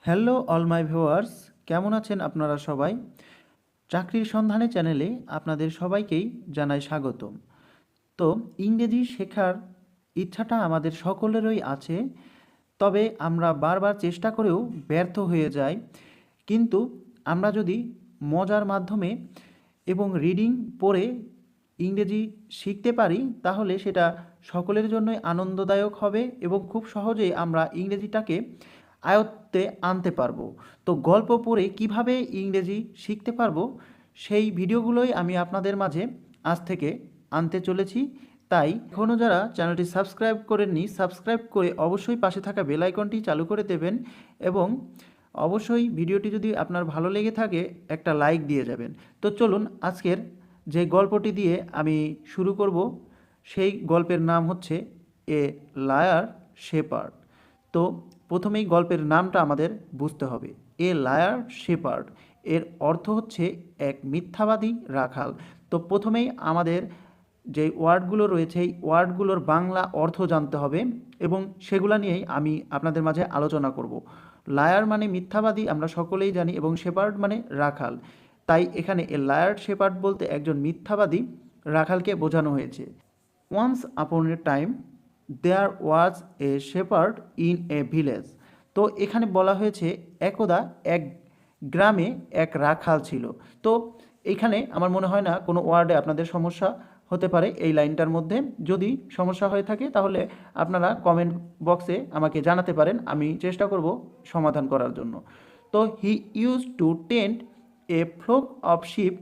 Hello all my viewers, কেমন আছেন আপনারা সবাই? চাকরির সন্ধানে চ্যানেলে আপনাদের সবাইকেই জানাই স্বাগতম। তো ইংরেজি শেখার ইচ্ছাটা আমাদের সকলেরই আছে, তবে আমরা বারবার চেষ্টা করেও ব্যর্থ হয়ে যাই। কিন্তু আমরা যদি মজার মাধ্যমে এবং রিডিং পড়ে ইংরেজি শিখতে পারি, তাহলে সেটা সকলের জন্যই আনন্দদায়ক হবে এবং খুব সহজেই আমরা ইংরেজিটাকে আয়ত্তে আনতে পারবো। তো গল্প পড়ে কিভাবে ইংরেজি শিখতে পারবো, সেই ভিডিওগুলোই আমি আপনাদের মাঝে আজ থেকে আনতে চলেছি। তাই এখনও যারা চ্যানেলটি সাবস্ক্রাইব করেননি, সাবস্ক্রাইব করে অবশ্যই পাশে থাকা বেল আইকনটি চালু করে দেবেন এবং অবশ্যই ভিডিওটি যদি আপনার ভালো লেগে থাকে একটা লাইক দিয়ে যাবেন। তো চলুন আজকের যে গল্পটি দিয়ে আমি শুরু করব, সেই গল্পের নাম হচ্ছে এ লায়ার শেপার্ড। তো প্রথমেই গল্পের নামটা আমাদের বুঝতে হবে। এ লায়ার শেপার্ড এর অর্থ হচ্ছে এক মিথ্যাবাদী রাখাল। তো প্রথমেই আমাদের যে ওয়ার্ডগুলো রয়েছে এই ওয়ার্ডগুলোর বাংলা অর্থ জানতে হবে এবং সেগুলো নিয়েই আমি আপনাদের মাঝে আলোচনা করব। লায়ার মানে মিথ্যাবাদী, আমরা সকলেই জানি, এবং শেপার্ড মানে রাখাল। তাই এখানে এ লায়ার শেপার্ড বলতে একজন মিথ্যাবাদী রাখালকে বোঝানো হয়েছে। Once upon a time there was a shepherd in a village. তো এখানে বলা হয়েছে একদা এক গ্রামে এক রাখাল ছিল। তো এখানে আমার মনে হয় না কোনো ওয়ার্ডে আপনাদের সমস্যা হতে পারে এই লাইনটার মধ্যে। যদি সমস্যা হয়ে থাকে তাহলে আপনারা কমেন্ট বক্সে আমাকে জানাতে পারেন, আমি চেষ্টা করব সমাধান করার জন্য। তো he used to tend a flock of sheep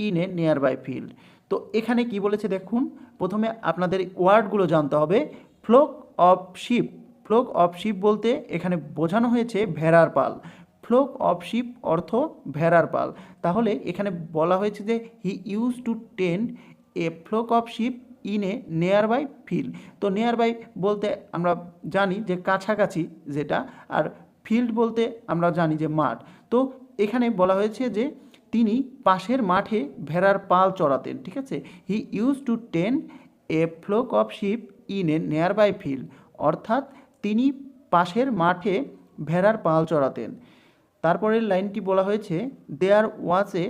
in a nearby field. তো এখানে কি বলেছে দেখুন, প্রথমে আপনাদের ওয়ার্ডগুলো জানতে হবে। Flock of sheep, flock of sheep বলতে এখানে বোঝানো হয়েছে ভেড়ার পাল। ফ্লোক অফ শিপ অর্থ ভেড়ার পাল। তাহলে এখানে বলা হয়েছে যে he used to tend a flock of sheep in a nearby field. তো নিয়ার বাই বলতে আমরা জানি যে কাছাকাছি যেটা, আর ফিল্ড বলতে আমরা জানি যে মাঠ। তো এখানে বলা হয়েছে যে তিনি পাশের মাঠে ভেড়ার পাল চড়াতেন। ঠিক আছে, he used to tend a flock of sheep in a nearby field, অর্থাৎ তিনি পাশের মাঠে ভেড়ার পাল চড়াতেন। তারপরের লাইনটি বলা হয়েছে there was a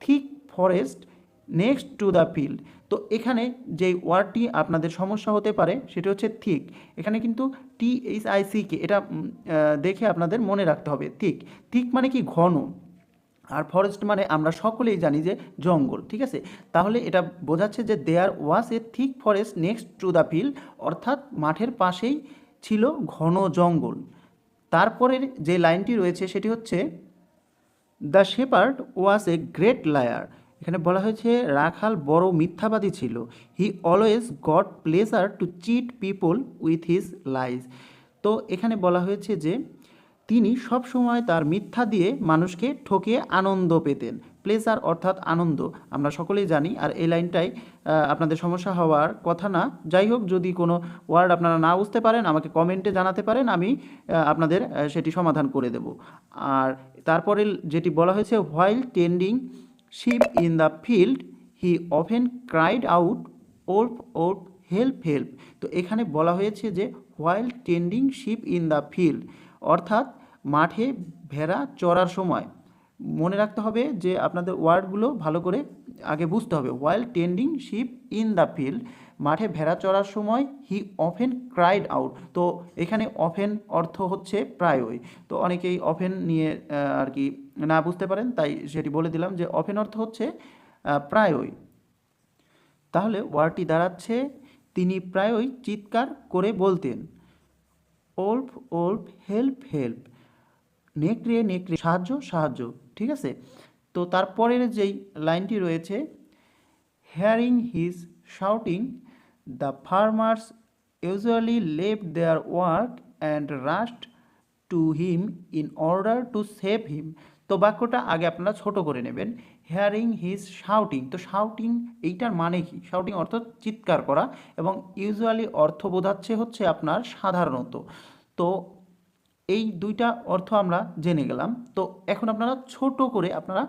thick forest next to the field. তো এখানে যেই ওয়ার্ডটি আপনাদের সমস্যা হতে পারে সেটি হচ্ছে থিক। এখানে কিন্তু THICK, এটা দেখে আপনাদের মনে রাখতে হবে। থিক, থিক মানে কি ঘন, আর ফরেস্ট মানে আমরা সকলেই জানি যে জঙ্গল। ঠিক আছে, তাহলে এটা বোঝাচ্ছে যে there was a thick forest next to the field, অর্থাৎ মাঠের পাশেই ছিল ঘন জঙ্গল। তারপরের যে লাইনটি রয়েছে সেটি হচ্ছে the shepherd was a great liar. এখানে বলা হয়েছে রাখাল বড় মিথ্যাবাদী ছিল। He always got pleasure to cheat people with his lies. তো এখানে বলা হয়েছে যে তিনি সবসময় তার মিথ্যা দিয়ে মানুষকে ঠকিয়ে আনন্দ পেতেন। প্লেজার অর্থাৎ আনন্দ, আমরা সকলেই জানি। আর এই লাইনটাই আপনাদের সমস্যা হওয়ার কথা না। যাই হোক, যদি কোনো ওয়ার্ড আপনারা না বুঝতে পারেন আমাকে কমেন্টে জানাতে পারেন, আমি আপনাদের সেটি সমাধান করে দেব। আর তারপরে যেটি বলা হয়েছে while tending sheep in the field he often cried out wolf wolf help help. তো এখানে বলা হয়েছে যে while tending sheep in the field, অর্থাৎ মাঠে ভেড়া চড়ার সময়। মনে রাখতে হবে যে আপনাদের ওয়ার্ডগুলো ভালো করে আগে বুঝতে হবে। While tending sheep in the field, মাঠে ভেড়া চড়ার সময় হি অফেন ক্রাইড আউট। তো এখানে অফেন অর্থ হচ্ছে প্রায়ই। তো অনেকেই অফেন নিয়ে আর কি না বুঝতে পারেন, তাই সেটি বলে দিলাম যে অফেন অর্থ হচ্ছে প্রায়ই। তাহলে ওয়ার্ডটি দাঁড়াচ্ছে তিনি প্রায়ই চিৎকার করে বলতেন ওল্প ওল্প হেল্প হেল্প, নেকড়ে নেকড়ে সাহায্য সাহায্য। ঠিক আছে, তো তারপরের যেই লাইনটি রয়েছে hearing his shouting the farmers usually left their work and রাশড to him in order to save হিম। তো বাক্যটা আগে আপনারা ছোট করে নেবেন। হেয়ারিং হিজ শাউটিং, তো শাউটিং এইটার মানে কি? শাউটিং অর্থ চিৎকার করা, এবং ইউজুয়ালি অর্থ বোঝাচ্ছে হচ্ছে আপনার সাধারণত। তো এই দুইটা অর্থ আমরা জেনে গেলাম। তো এখন আপনারা ছোট করে আপনারা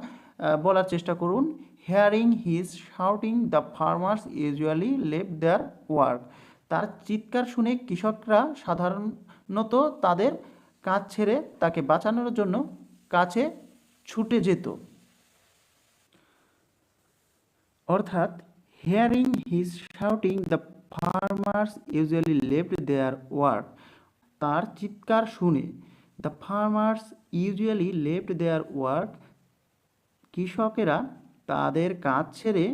বলার চেষ্টা করুন hearing his shouting the farmers usually left their work. তার চিৎকার শুনে কৃষকরা সাধারণত তাদের কাজ ছেড়ে তাকে বাঁচানোর জন্য কাছে ছুটে যেত। অর্থাৎ hearing his shouting the farmers usually left their work. তার চিৎকার শুনে the farmers usually left their work, কৃষকেরা তাদের কাজ ছেড়ে,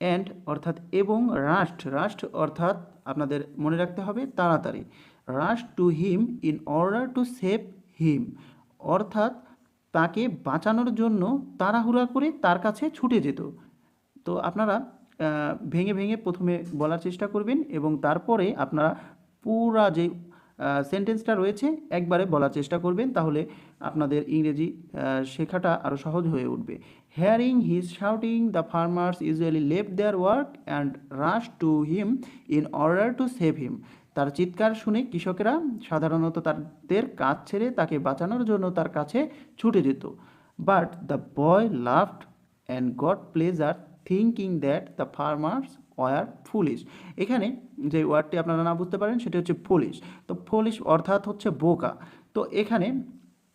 অ্যান্ড অর্থাৎ এবং, রাস্ট অর্থাৎ আপনাদের মনে রাখতে হবে তাড়াতাড়ি, rush to him in order to save হিম, অর্থাৎ তাকে বাঁচানোর জন্য তাড়াহুড়া করে তার কাছে ছুটে যেত। তো আপনারা ভেঙে ভেঙে প্রথমে বলার চেষ্টা করবেন এবং তারপরে আপনারা পুরা যে সেন্টেন্সটা রয়েছে একবারে বলার চেষ্টা করবেন, তাহলে আপনাদের ইংরেজি শেখাটা আরও সহজ হয়ে উঠবে। Hearing his shouting the farmers usually left their work and rush to him in order to save হিম। তার চিৎকার শুনে কৃষকেরা সাধারণত তাদের কাজ ছেড়ে তাকে বাঁচানোর জন্য তার কাছে ছুটে যেত। But the boy laughed and got pleasure thinking that the farmers were foolish. এখানে যে ওয়ার্ডটি আপনারা না বুঝতে পারেন সেটা হচ্ছে ফুলিশ। তো ফুলিশ অর্থাৎ হচ্ছে বোকা। তো এখানে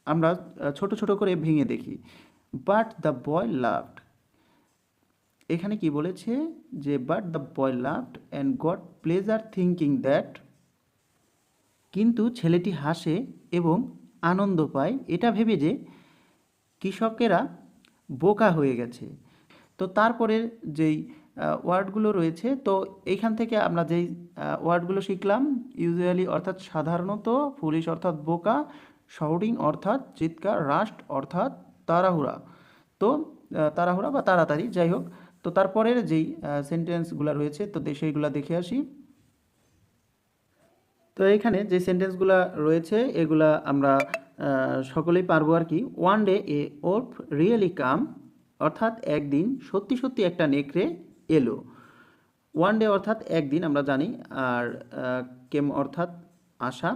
আমরা ছোট ছোট করে ভেঙে দেখি। বাট দ্য বয় লাফড, এখানে কি বলেছে যে but the boy laughed and got pleasure thinking that, কিন্তু ছেলেটি হাসে এবং আনন্দ পায় এটা ভেবে যে কৃষকেরা বোকা হয়ে গেছে। তো তারপরে যেই ওয়ার্ডগুলো রয়েছে, তো এইখান থেকে আমরা যেই ওয়ার্ডগুলো শিখলাম, ইউজুয়ালি অর্থাৎ সাধারণত, ফুলিশ অর্থাৎ বোকা, শাউটিং অর্থাৎ চিৎকার, রাস্ট অর্থাৎ তাড়াহুড়া। তো তাড়াহুড়া বা তাড়াতাড়ি, যাই হোক। তো তারপরের যেই সেন্টেন্সগুলো রয়েছে তো সেইগুলো দেখে আসি। তো এখানে যে সেন্টেন্সগুলো রয়েছে এগুলা আমরা সকলেই পারবো আর কি। ওয়ান ডে এ ওল্ফ রিয়েলি কাম, অর্থাৎ একদিন সত্যি সত্যি একটা নেকড়ে এলো। ওয়ান ডে অর্থাৎ একদিন আমরা জানি, আর কেম অর্থাৎ আসা।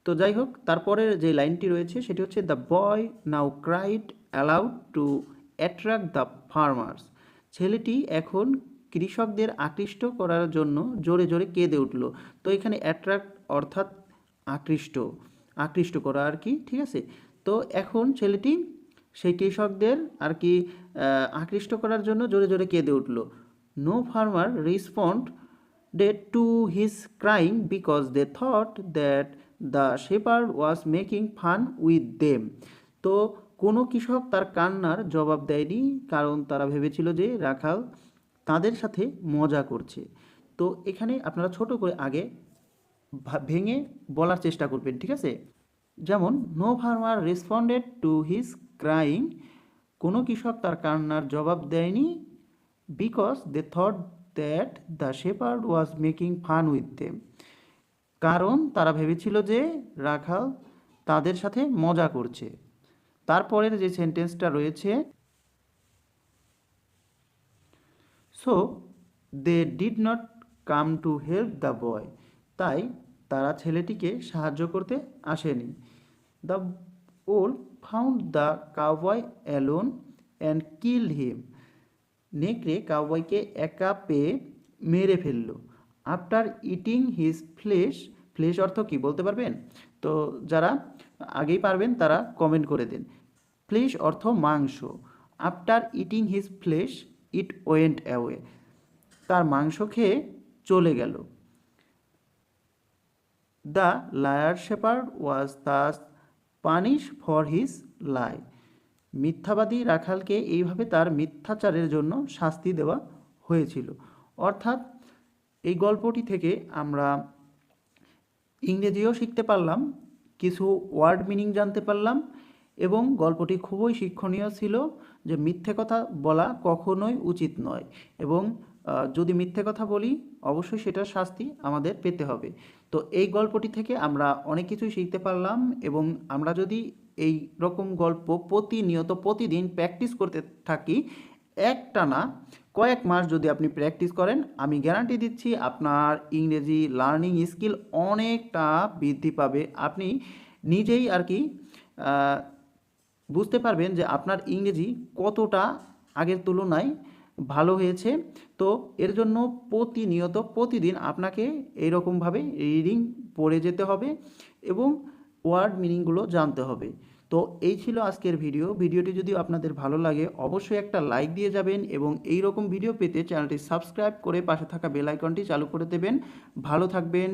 তো যাই হোক, তারপরের যে লাইনটি রয়েছে সেটি হচ্ছে the boy now cried allowed to attract the farmers. ছেলেটি এখন কৃষকদের আকৃষ্ট করার জন্য জোরে জোরে কেঁদে উঠল। তো এখানে অ্যাট্রাক্ট অর্থাৎ আকৃষ্ট করা আর কি, ঠিক আছে। তো এখন ছেলেটি সেই কৃষকদের আর কি আকৃষ্ট করার জন্য জোরে জোরে কেঁদে উঠল। No farmer responded to his crying because they thought that the shepherd was making fun with them. তো কোনো কৃষক তার কান্নার জবাব দেয়নি, কারণ তারা ভেবেছিল যে রাখাল তাদের সাথে মজা করছে। তো এখানে আপনারা ছোট করে আগে ভেঙে বলার চেষ্টা করবেন, ঠিক আছে। যেমন no farmer responded to his crying, কোনো কৃষক তার কান্নার জবাব দেয়নি, because they thought that the shepherd was making fun with them, কারণ তারা ভেবেছিল যে রাখাল তাদের সাথে মজা করছে। তারপরের যে সেন্টেন্সটা রয়েছে, so they did not come to help the boy, তাই তারা ছেলেটিকে সাহায্য করতে আসেনি। The old found the cowboy alone and killed him, নেকড়ে কাউবয়কে একা পেয়ে মেরে ফেলল। After eating his flesh, flesh অর্থ কি বলতে পারবেন? তো যারা আগেই পারবেন তারা কমেন্ট করে দেন। ফ্লেশ অর্থ মাংস। After eating his flesh it went away, তার মাংস খেয়ে চলে গেল। The liar shepherd was thus punish for his lie, মিথ্যাবাদী রাখালকে এইভাবে তার মিথ্যাচারের জন্য শাস্তি দেওয়া হয়েছিল। অর্থাৎ এই গল্পটি থেকে আমরা ইংরেজিও শিখতে পারলাম, কিছু ওয়ার্ড মিনিং জানতে পারলাম, এবং গল্পটি খুবই শিক্ষণীয় ছিল যে মিথ্যে কথা বলা কখনোই উচিত নয়, এবং যদি মিথ্যে কথা বলি অবশ্যই সেটার শাস্তি আমাদের পেতে হবে। তো এই গল্পটি থেকে আমরা অনেক কিছুই শিখতে পারলাম, এবং আমরা যদি এই রকম গল্প প্রতিনিয়ত প্রতিদিন প্র্যাকটিস করতে থাকি, একটানা কয়েক মাস যদি আপনি প্র্যাকটিস করেন, আমি গ্যারান্টি দিচ্ছি আপনার ইংরেজি লার্নিং স্কিল অনেকটা বৃদ্ধি পাবে। আপনি নিজেই আর কি বুঝতে পারবেন যে আপনার ইংরেজি কতটা আগের তুলনায় ভালো হয়েছে। তো এর জন্য প্রতিনিয়ত প্রতিদিন আপনাকে এইরকমভাবে রিডিং পড়ে যেতে হবে, এবং ওয়ার্ড মিনিংগুলো জানতে হবে। তো এই ছিল আজকের ভিডিওটি যদি আপনাদের ভালো লাগে অবশ্যই একটা লাইক দিয়ে যাবেন এবং এই রকম ভিডিও পেতে চ্যানেলটি সাবস্ক্রাইব করে পাশে থাকা বেল আইকনটি চালু করে দেবেন। ভালো থাকবেন।